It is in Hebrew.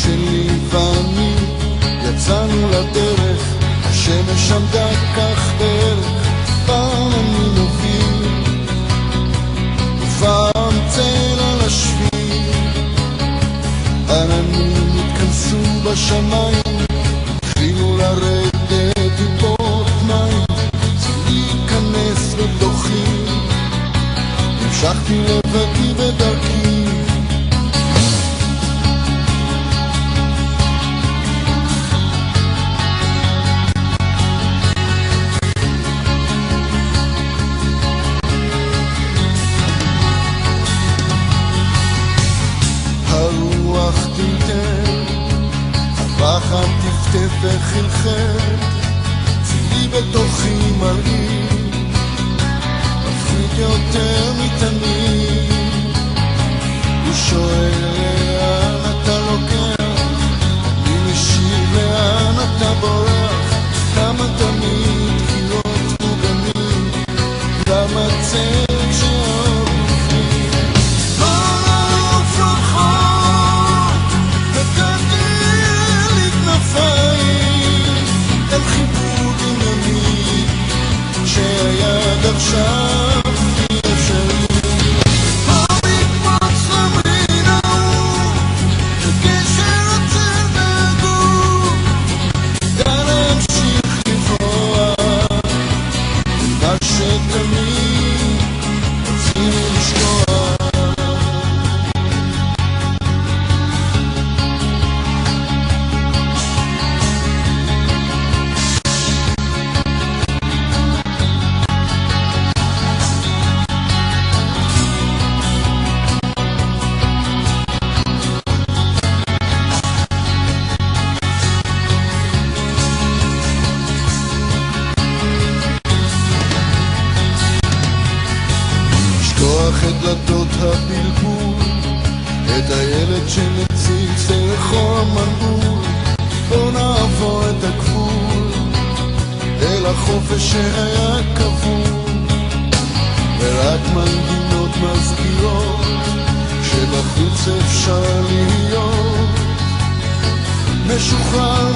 שלי ואני יצאנו לדרך, השמש עמדה כך בערך, פעם אני מוביל ופעם צל על השביל. עננים התכנסו בשמיים, התחילו לרדת טיפות מים, צריכים להיכנס לתוכי, המשכתי לבדי בדרכי. הרוח תיתן, הפחד טפטף וחלחל, צילי בתוכי מרעיל, מפחיד יותר מתמיד. הוא שואל לאן אתה לוקח, אני משיב לאן אתה בורח. כמה תמיד קירות מוגנים, כמה צל כשהאור בפנים. שהיד עכשיו היא אפשרית, המקפוץ למרין ההוא, בגשר הצל והגור, דע להמשיך לברוח, מה שתמיד רצינו לשכוח. את דלתות הבלבול, את הילד שמציץ דרכו המנעול. בוא נעבור את הגבול אל החופש שהיה כבול, ורק מנגינות מזכירות שבחוץ אפשר להיות משוחרר